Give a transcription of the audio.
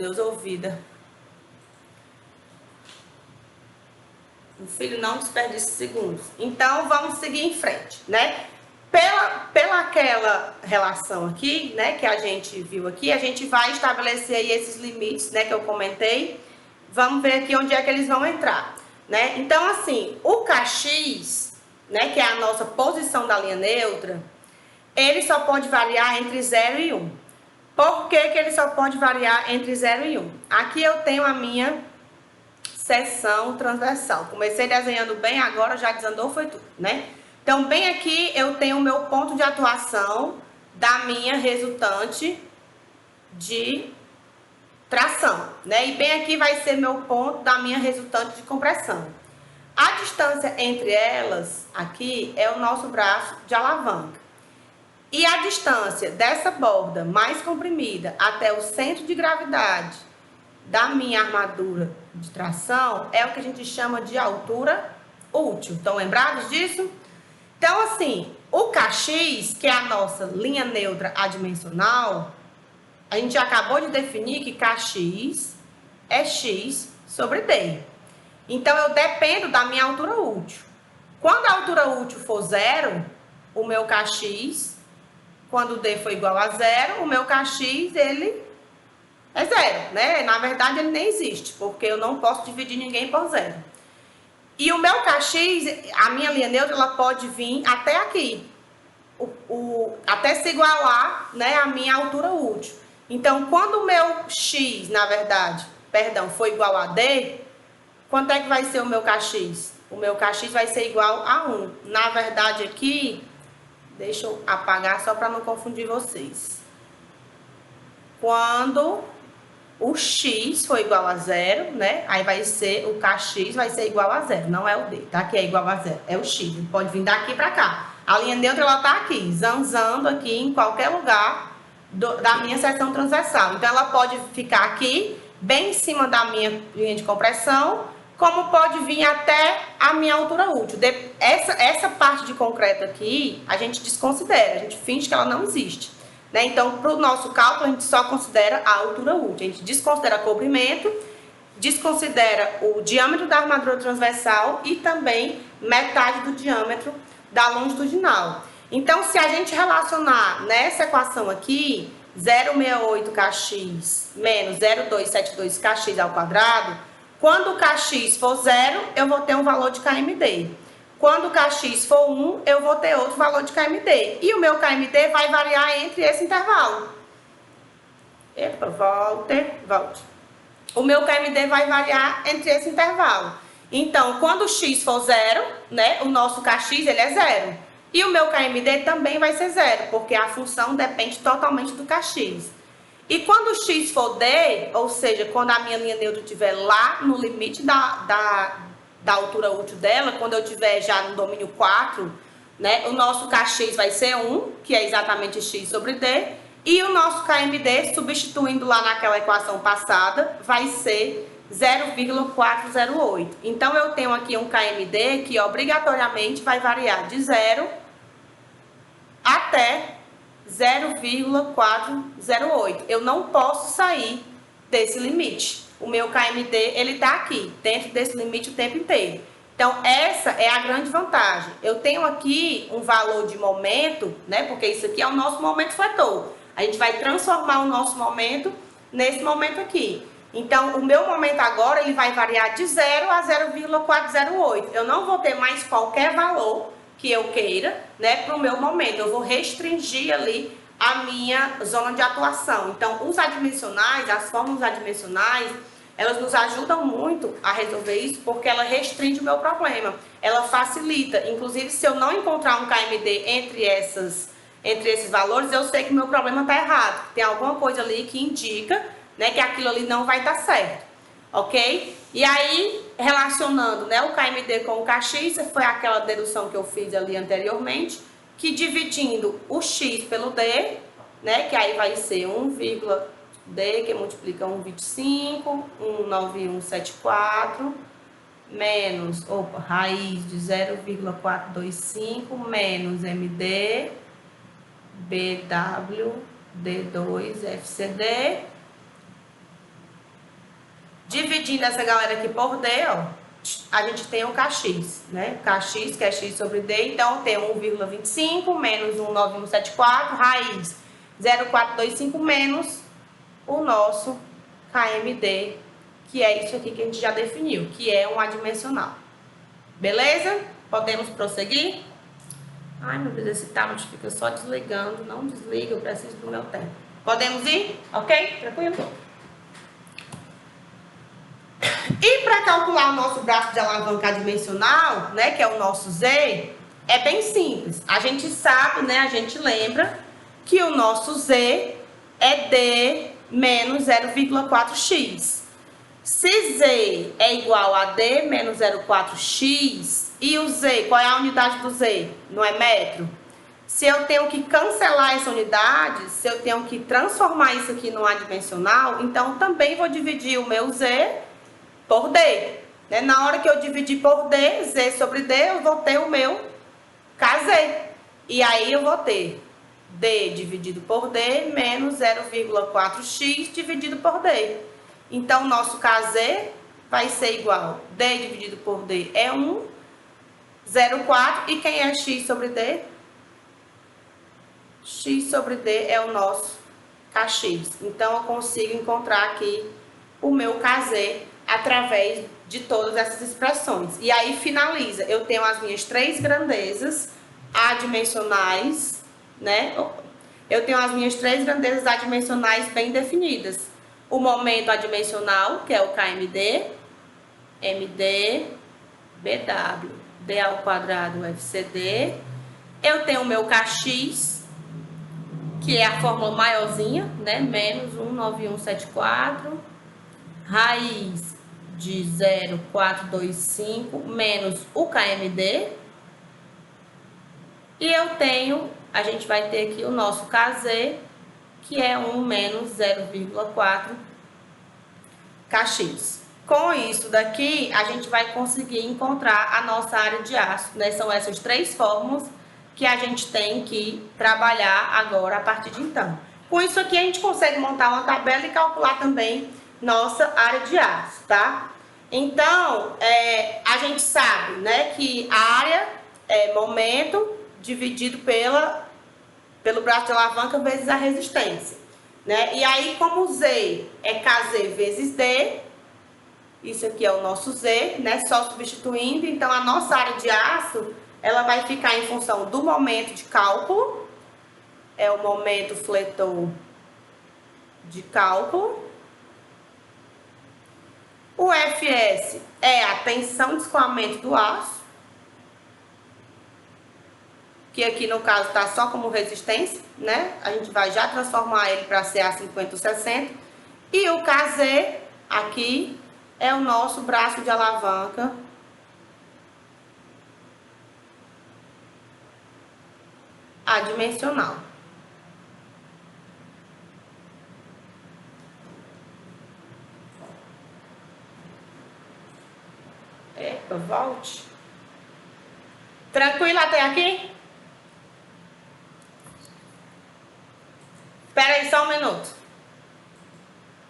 Deus, ouvida. O filho não desperdiça segundos. Então, vamos seguir em frente, né? Pela aquela relação aqui, né, que a gente viu aqui, a gente vai estabelecer aí esses limites, né, que eu comentei. Vamos ver aqui onde é que eles vão entrar, né? Então, assim, o kx, né, que é a nossa posição da linha neutra, ele só pode variar entre 0 e 1. Por que que ele só pode variar entre 0 e 1? Aqui eu tenho a minha seção transversal. Comecei desenhando bem, agora já desandou, foi tudo, né? Então, bem aqui eu tenho o meu ponto de atuação da minha resultante de tração, né? E bem aqui vai ser meu ponto da minha resultante de compressão. A distância entre elas, aqui, é o nosso braço de alavanca. E a distância dessa borda mais comprimida até o centro de gravidade da minha armadura de tração é o que a gente chama de altura útil. Estão lembrados disso? Então, assim, o kx, que é a nossa linha neutra adimensional, a gente acabou de definir que kx é x sobre d. Então, eu dependo da minha altura útil. Quando a altura útil for 0, o meu kx, quando d for igual a 0, o meu kx, ele é 0, né? Na verdade, ele nem existe, porque eu não posso dividir ninguém por 0. E o meu kx, a minha linha neutra, ela pode vir até aqui, até se igualar, né, a minha altura útil. Então, quando o meu x, na verdade, for igual a d, quanto é que vai ser o meu kx? O meu kx vai ser igual a 1. Na verdade, aqui, deixa eu apagar só para não confundir vocês. Quando o x for igual a 0, né? Aí vai ser, o kx vai ser igual a 0, não é o d, tá? Que é igual a 0, é o x, ele pode vir daqui pra cá. A linha neutra, ela tá aqui, zanzando aqui em qualquer lugar da minha seção transversal. Então, ela pode ficar aqui, bem em cima da minha linha de compressão, como pode vir até a minha altura útil. Essa parte de concreto aqui, a gente desconsidera, a gente finge que ela não existe. Né? Então, para o nosso cálculo, a gente só considera a altura útil. A gente desconsidera cobrimento, desconsidera o diâmetro da armadura transversal e também metade do diâmetro da longitudinal. Então, se a gente relacionar nessa equação aqui, 0,68kx menos 0,272kx ao quadrado, quando o kx for 0, eu vou ter um valor de kmd. Quando o kx for 1, eu vou ter outro valor de kmd. E o meu kmd vai variar entre esse intervalo. Epa, volte. O meu kmd vai variar entre esse intervalo. Então, quando o x for 0, né, o nosso kx ele é 0. E o meu kmd também vai ser 0, porque a função depende totalmente do kx. E quando o x for d, ou seja, quando a minha linha neutra estiver lá no limite da altura útil dela, quando eu estiver já no domínio 4, né, o nosso kx vai ser 1, que é exatamente x sobre d, e o nosso kmd, substituindo lá naquela equação passada, vai ser 0,408. Então, eu tenho aqui um kmd que obrigatoriamente vai variar de 0 até 0,408. Eu não posso sair desse limite. O meu kmd, ele tá aqui, dentro desse limite o tempo inteiro. Então, essa é a grande vantagem. Eu tenho aqui um valor de momento, né? Porque isso aqui é o nosso momento fletor. A gente vai transformar o nosso momento nesse momento aqui. Então, o meu momento agora, ele vai variar de 0 a 0,408. Eu não vou ter mais qualquer valor que eu queira, né, para o meu momento. Eu vou restringir ali a minha zona de atuação. Então, os adimensionais, as fórmulas adimensionais, elas nos ajudam muito a resolver isso, porque ela restringe o meu problema. Ela facilita. Inclusive, se eu não encontrar um KMD entre esses valores, eu sei que o meu problema está errado. Tem alguma coisa ali que indica, né, que aquilo ali não vai estar certo. Ok? E aí, relacionando, né, o KMD com o kx, foi aquela dedução que eu fiz ali anteriormente, que dividindo o x pelo d, né, que aí vai ser 1,d, que multiplica 1,25, 19174, menos, raiz de 0,425, menos md, bw, d2, fcd, Dividindo essa galera aqui por D, ó, a gente tem o KX, né? KX, que é X sobre D, então tem 1,25 menos 19174, raiz 0,425 menos o nosso KMD, que é isso aqui que a gente já definiu, que é um adimensional. Beleza? Podemos prosseguir? Ai, meu Deus, esse tablet fica só desligando. Não desliga, eu preciso do meu tempo. Podemos ir? Ok? Tranquilo? E para calcular o nosso braço de alavanca adimensional, né, que é o nosso Z, é bem simples. A gente sabe, né, a gente lembra que o nosso Z é D menos 0,4x. Se Z é igual a D menos 0,4x, e o Z, qual é a unidade do Z? Não é metro? Se eu tenho que cancelar essa unidade, se eu tenho que transformar isso aqui num adimensional, então também vou dividir o meu Z por D. Né? Na hora que eu dividir por D, Z sobre D, eu vou ter o meu KZ. E aí eu vou ter D dividido por D menos 0,4x dividido por D. Então, o nosso KZ vai ser igual, D dividido por D é 1, 0,4. E quem é X sobre D? X sobre D é o nosso KX. Então, eu consigo encontrar aqui o meu KZ através de todas essas expressões. E aí, finaliza. Eu tenho as minhas três grandezas adimensionais, né? Eu tenho as minhas três grandezas adimensionais bem definidas. O momento adimensional, que é o KMD, MD, BW, D ao quadrado, FCD. Eu tenho o meu KX, que é a fórmula maiorzinha, né? Menos 19174, raiz de 0,425, menos o KMD. E eu tenho, a gente vai ter aqui o nosso KZ, que é 1 menos 0,4 KX. Com isso daqui, a gente vai conseguir encontrar a nossa área de aço, né? São essas três fórmulas que a gente tem que trabalhar agora a partir de então. Com isso aqui, a gente consegue montar uma tabela e calcular também nossa área de aço, tá? Então, a gente sabe, né, que a área é momento dividido pelo braço de alavanca vezes a resistência, né? E aí, como Z é KZ vezes D, isso aqui é o nosso Z, né? Só substituindo, então a nossa área de aço, ela vai ficar em função do momento de cálculo, é o momento fletor de cálculo. O FS é a tensão de escoamento do aço, que aqui no caso está só como resistência, né? A gente vai já transformar ele para CA 50 ou 60. E o KZ aqui é o nosso braço de alavanca adimensional. Epa, volte. Tranquilo até aqui? Espera aí só um minuto.